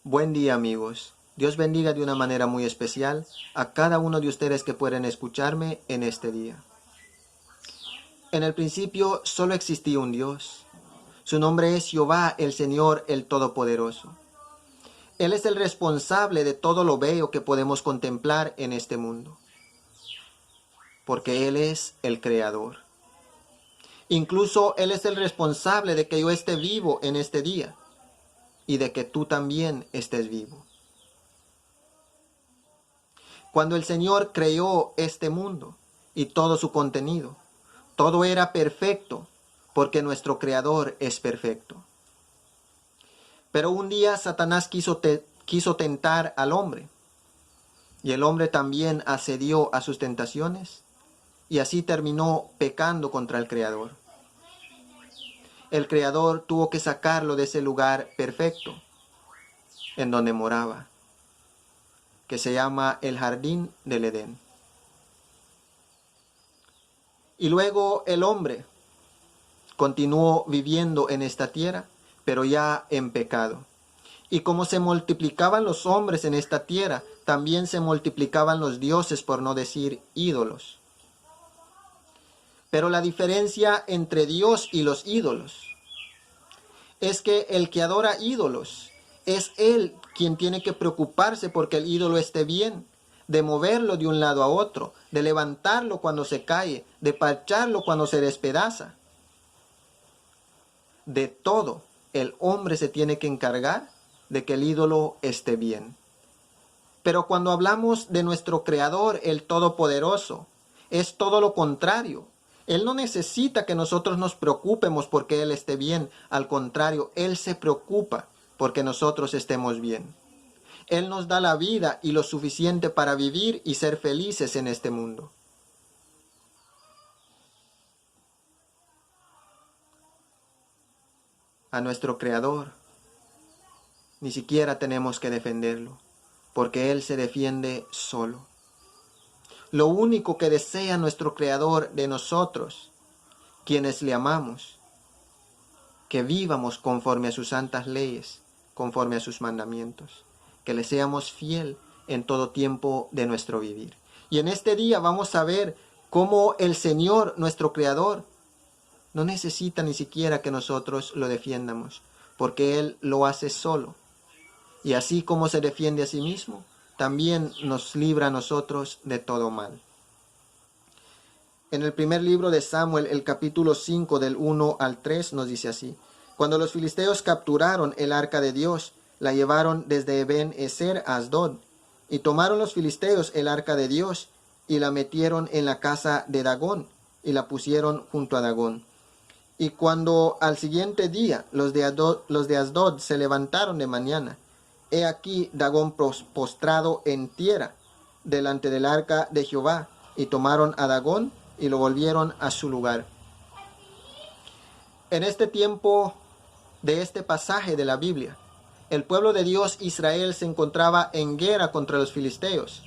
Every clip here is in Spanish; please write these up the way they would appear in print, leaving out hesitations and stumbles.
Buen día, amigos. Dios bendiga de una manera muy especial a cada uno de ustedes que pueden escucharme en este día. En el principio solo existía un Dios. Su nombre es Jehová, el Señor, el Todopoderoso. Él es el responsable de todo lo bello que podemos contemplar en este mundo, porque Él es el Creador. Incluso Él es el responsable de que yo esté vivo en este día y de que tú también estés vivo. Cuando el Señor creó este mundo y todo su contenido, todo era perfecto porque nuestro Creador es perfecto. Pero un día Satanás quiso tentar al hombre y el hombre también accedió a sus tentaciones y así terminó pecando contra el Creador. El Creador tuvo que sacarlo de ese lugar perfecto en donde moraba, que se llama el Jardín del Edén. Y luego el hombre continuó viviendo en esta tierra, pero ya en pecado. Y como se multiplicaban los hombres en esta tierra, también se multiplicaban los dioses, por no decir ídolos. Pero la diferencia entre Dios y los ídolos es que el que adora ídolos es él quien tiene que preocuparse porque el ídolo esté bien, de moverlo de un lado a otro, de levantarlo cuando se cae, de parcharlo cuando se despedaza. De todo, el hombre se tiene que encargar de que el ídolo esté bien. Pero cuando hablamos de nuestro Creador, el Todopoderoso, es todo lo contrario. Él no necesita que nosotros nos preocupemos porque Él esté bien. Al contrario, Él se preocupa porque nosotros estemos bien. Él nos da la vida y lo suficiente para vivir y ser felices en este mundo. A nuestro Creador ni siquiera tenemos que defenderlo, porque Él se defiende solo. Lo único que desea nuestro Creador de nosotros, quienes le amamos, que vivamos conforme a sus santas leyes, conforme a sus mandamientos, que le seamos fiel en todo tiempo de nuestro vivir. Y en este día vamos a ver cómo el Señor, nuestro Creador, no necesita ni siquiera que nosotros lo defiendamos, porque Él lo hace solo. Y así como se defiende a sí mismo, también nos libra a nosotros de todo mal. En el primer libro de Samuel, el capítulo 5 del 1 al 3 nos dice así: Cuando los filisteos capturaron el arca de Dios, la llevaron desde Ben-Ezer a Asdod, y tomaron los filisteos el arca de Dios, y la metieron en la casa de Dagón, y la pusieron junto a Dagón. Y cuando al siguiente día los de Asdod se levantaron de mañana, he aquí Dagón postrado en tierra delante del arca de Jehová, y tomaron a Dagón y lo volvieron a su lugar. En este tiempo de este pasaje de la Biblia, el pueblo de Dios, Israel, se encontraba en guerra contra los filisteos.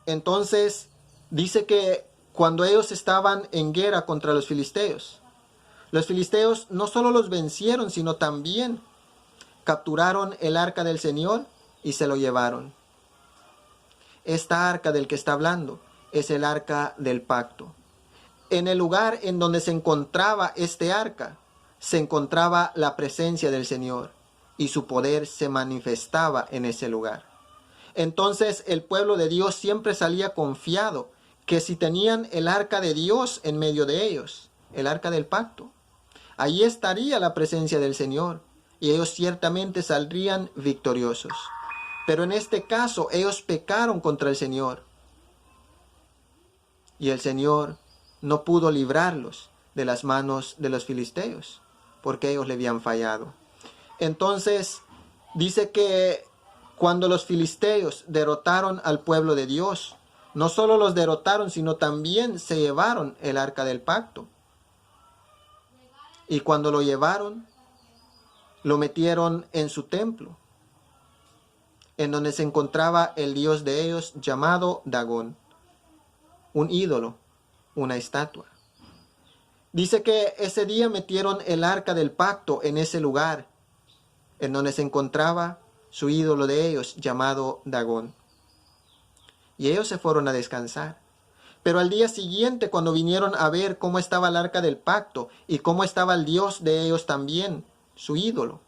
Entonces, dice que cuando ellos estaban en guerra contra los filisteos no solo los vencieron, sino también capturaron el arca del Señor y se lo llevaron. Esta arca del que está hablando es el arca del pacto. En el lugar en donde se encontraba este arca, se encontraba la presencia del Señor y su poder se manifestaba en ese lugar. Entonces el pueblo de Dios siempre salía confiado que si tenían el arca de Dios en medio de ellos, el arca del pacto, allí estaría la presencia del Señor y ellos ciertamente saldrían victoriosos. Pero en este caso ellos pecaron contra el Señor y el Señor no pudo librarlos de las manos de los filisteos porque ellos le habían fallado. Entonces dice que cuando los filisteos derrotaron al pueblo de Dios, no solo los derrotaron, sino también se llevaron el arca del pacto. Y cuando lo llevaron, lo metieron en su templo, en donde se encontraba el dios de ellos llamado Dagón, un ídolo, una estatua. Dice que ese día metieron el arca del pacto en ese lugar en donde se encontraba su ídolo de ellos, llamado Dagón. Y ellos se fueron a descansar. Pero al día siguiente, cuando vinieron a ver cómo estaba el arca del pacto y cómo estaba el Dios de ellos también, su ídolo,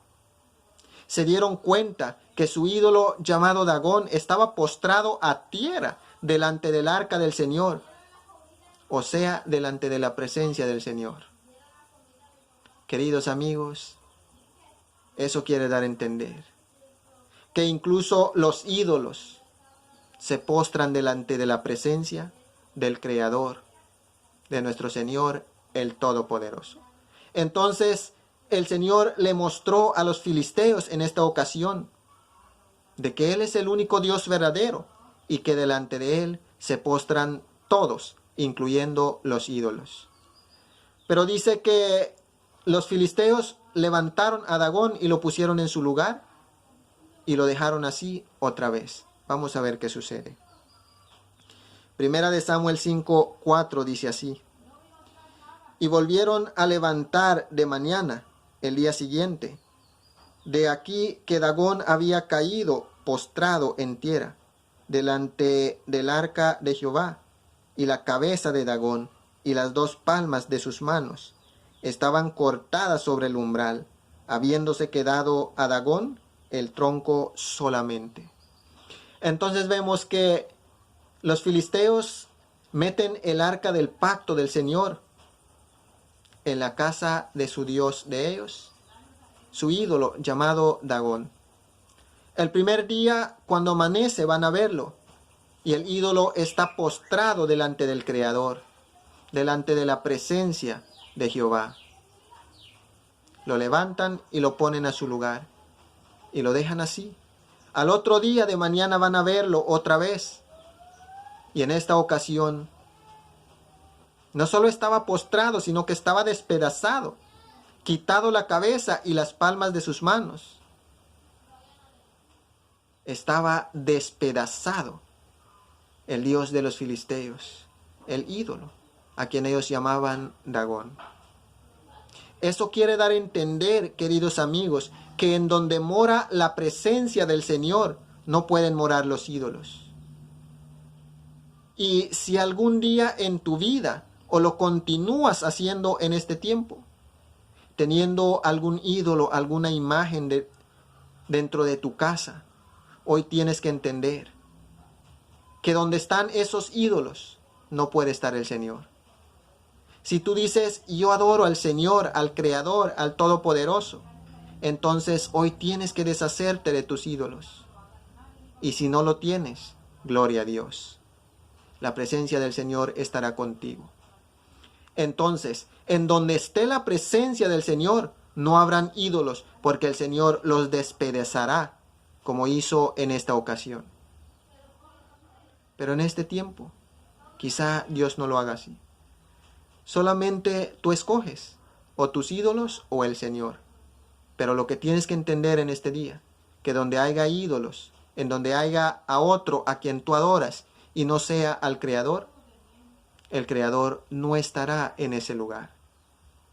se dieron cuenta que su ídolo llamado Dagón estaba postrado a tierra delante del arca del Señor, o sea, delante de la presencia del Señor. Queridos amigos, eso quiere dar a entender que incluso los ídolos se postran delante de la presencia del Creador, de nuestro Señor, el Todopoderoso. Entonces, el Señor le mostró a los filisteos en esta ocasión de que Él es el único Dios verdadero y que delante de Él se postran todos, incluyendo los ídolos. Pero dice que los filisteos levantaron a Dagón y lo pusieron en su lugar y lo dejaron así otra vez. Vamos a ver qué sucede. Primera de Samuel 5:4 dice así: y volvieron a levantar de mañana el día siguiente. De aquí que Dagón había caído postrado en tierra delante del arca de Jehová, y la cabeza de Dagón y las dos palmas de sus manos estaban cortadas sobre el umbral, habiéndose quedado a Dagón el tronco solamente. Entonces vemos que los filisteos meten el arca del pacto del Señor en la casa de su Dios de ellos, su ídolo llamado Dagón. El primer día, cuando amanece, van a verlo, y el ídolo está postrado delante del Creador, delante de la presencia de Jehová. Lo levantan y lo ponen a su lugar, y lo dejan así. Al otro día de mañana van a verlo otra vez, y en esta ocasión no solo estaba postrado, sino que estaba despedazado, quitado la cabeza y las palmas de sus manos. Estaba despedazado el Dios de los filisteos, el ídolo, a quien ellos llamaban Dagón. Eso quiere dar a entender, queridos amigos, que en donde mora la presencia del Señor, no pueden morar los ídolos. Y si algún día en tu vida, o lo continúas haciendo en este tiempo, teniendo algún ídolo, alguna imagen dentro de tu casa, hoy tienes que entender que donde están esos ídolos, no puede estar el Señor. Si tú dices, yo adoro al Señor, al Creador, al Todopoderoso, entonces hoy tienes que deshacerte de tus ídolos. Y si no lo tienes, gloria a Dios. La presencia del Señor estará contigo. Entonces, en donde esté la presencia del Señor, no habrán ídolos, porque el Señor los despedazará, como hizo en esta ocasión. Pero en este tiempo, quizá Dios no lo haga así. Solamente tú escoges, o tus ídolos o el Señor. Pero lo que tienes que entender en este día, que donde haya ídolos, en donde haya a otro a quien tú adoras y no sea al Creador, el Creador no estará en ese lugar.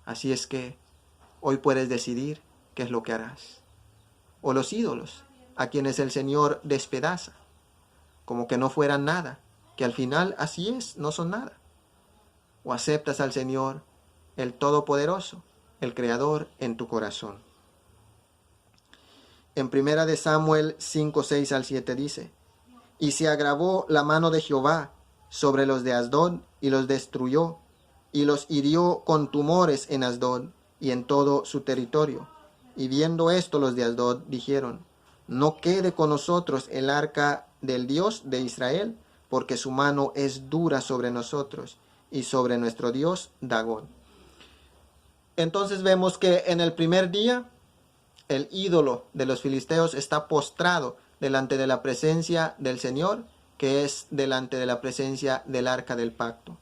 Así es que hoy puedes decidir qué es lo que harás. O los ídolos, a quienes el Señor despedaza, como que no fueran nada, que al final así es, no son nada. O aceptas al Señor, el Todopoderoso, el Creador, en tu corazón. En primera de Samuel 5:6-7 dice: y se agravó la mano de Jehová sobre los de Asdod, y los destruyó, y los hirió con tumores en Asdod y en todo su territorio. Y viendo esto, los de Asdod dijeron: no quede con nosotros el arca del Dios de Israel, porque su mano es dura sobre nosotros y sobre nuestro Dios Dagón. Entonces vemos que en el primer día el ídolo de los filisteos está postrado delante de la presencia del Señor, que es delante de la presencia del arca del pacto.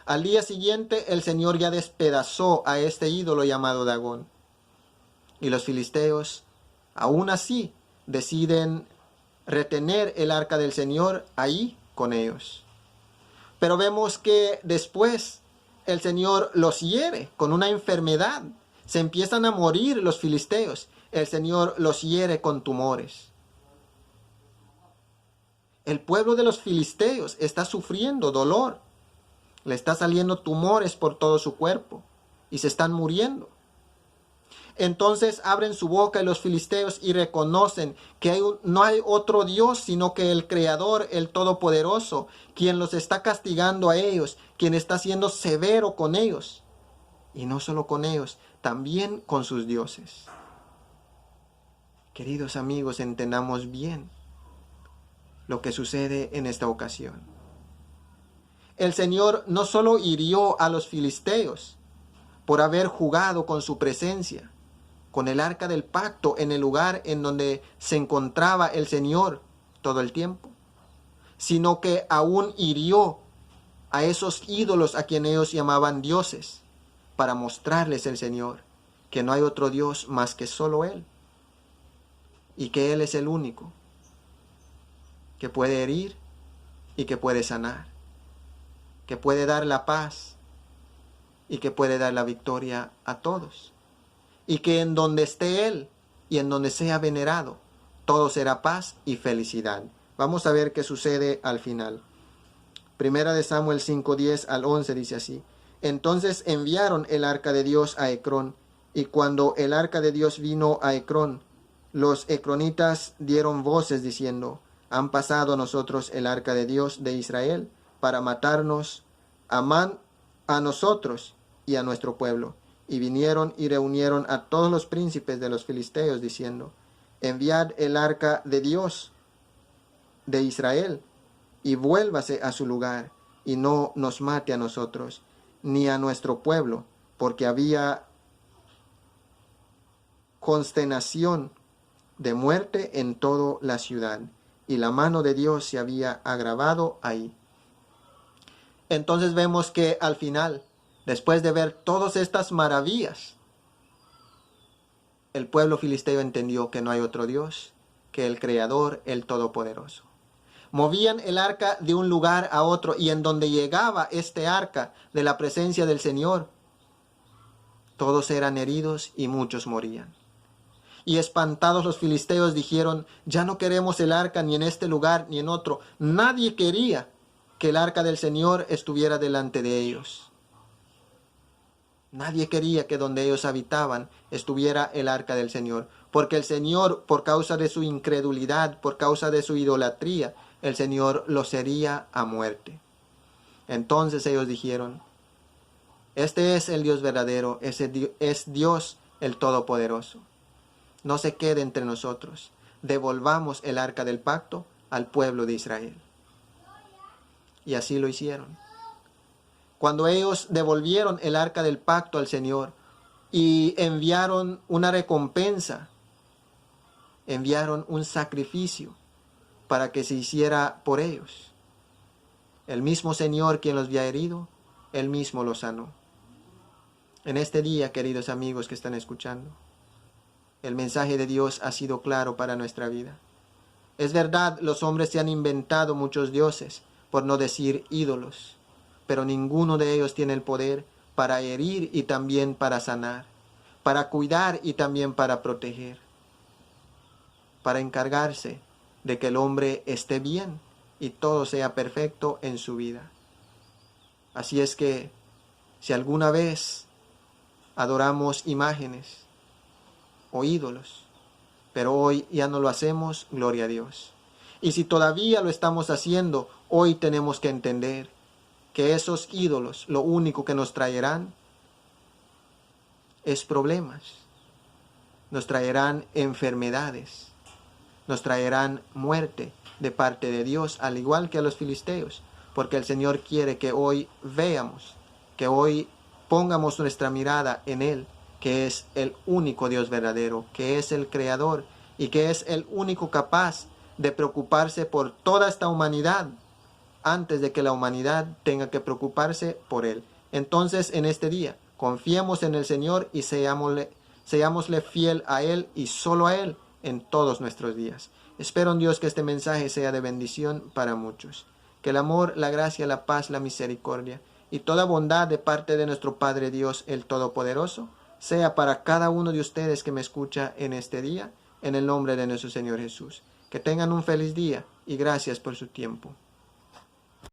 Al día siguiente el Señor ya despedazó a este ídolo llamado Dagón. Y los filisteos, aún así, deciden retener el arca del Señor ahí con ellos. Pero vemos que después el Señor los hiere con una enfermedad. se empiezan a morir los filisteos, el Señor los hiere con tumores. El pueblo de los filisteos está sufriendo dolor. Le está saliendo tumores por todo su cuerpo y se están muriendo. Entonces abren su boca los filisteos y reconocen que no hay otro Dios sino que el Creador, el Todopoderoso, quien los está castigando a ellos, quien está siendo severo con ellos. Y no solo con ellos, también con sus dioses. Queridos amigos, entendamos bien lo que sucede en esta ocasión. El Señor no solo hirió a los filisteos por haber jugado con su presencia, con el arca del pacto en el lugar en donde se encontraba el Señor todo el tiempo, sino que aún hirió a esos ídolos a quienes ellos llamaban dioses, para mostrarles el Señor que no hay otro Dios más que solo Él, y que Él es el único que puede herir y que puede sanar, que puede dar la paz y que puede dar la victoria a todos. Y que en donde esté Él y en donde sea venerado, todo será paz y felicidad. Vamos a ver qué sucede al final. Primera de Samuel 5:10 al 11 dice así: Entonces enviaron el arca de Dios a Ecrón, y cuando el arca de Dios vino a Ecrón, los ecronitas dieron voces diciendo: Han pasado a nosotros el arca de Dios de Israel para matarnos a nosotros y a nuestro pueblo. Y vinieron y reunieron a todos los príncipes de los filisteos, diciendo: Enviad el arca de Dios de Israel, y vuélvase a su lugar, y no nos mate a nosotros, ni a nuestro pueblo, porque había consternación de muerte en toda la ciudad, y la mano de Dios se había agravado ahí. Entonces vemos que al final, después de ver todas estas maravillas, el pueblo filisteo entendió que no hay otro Dios que el Creador, el Todopoderoso. Movían el arca de un lugar a otro, y en donde llegaba este arca de la presencia del Señor, todos eran heridos y muchos morían. Y espantados los filisteos dijeron: Ya no queremos el arca ni en este lugar ni en otro. Nadie quería que el arca del Señor estuviera delante de ellos. Nadie quería que donde ellos habitaban estuviera el arca del Señor, porque el Señor, por causa de su incredulidad, por causa de su idolatría, el Señor los hería a muerte. Entonces ellos dijeron: Este es el Dios verdadero, es Dios el Todopoderoso. No se quede entre nosotros, devolvamos el arca del pacto al pueblo de Israel. Y así lo hicieron. Cuando ellos devolvieron el arca del pacto al Señor y enviaron una recompensa, enviaron un sacrificio para que se hiciera por ellos, el mismo Señor quien los había herido, Él mismo los sanó. En este día, queridos amigos que están escuchando, el mensaje de Dios ha sido claro para nuestra vida. Es verdad, los hombres se han inventado muchos dioses, por no decir ídolos, pero ninguno de ellos tiene el poder para herir y también para sanar, para cuidar y también para proteger, para encargarse de que el hombre esté bien y todo sea perfecto en su vida. Así es que, si alguna vez adoramos imágenes o ídolos, pero hoy ya no lo hacemos, gloria a Dios. Y si todavía lo estamos haciendo, hoy tenemos que entender que esos ídolos lo único que nos traerán es problemas, nos traerán enfermedades, nos traerán muerte de parte de Dios, al igual que a los filisteos, porque el Señor quiere que hoy veamos, que hoy pongamos nuestra mirada en Él, que es el único Dios verdadero, que es el Creador y que es el único capaz de preocuparse por toda esta humanidad antes de que la humanidad tenga que preocuparse por Él. Entonces, en este día, confiemos en el Señor y seámosle fiel a Él y solo a Él en todos nuestros días. Espero en Dios que este mensaje sea de bendición para muchos. Que el amor, la gracia, la paz, la misericordia y toda bondad de parte de nuestro Padre Dios, el Todopoderoso, sea para cada uno de ustedes que me escucha en este día, en el nombre de nuestro Señor Jesús. Que tengan un feliz día y gracias por su tiempo.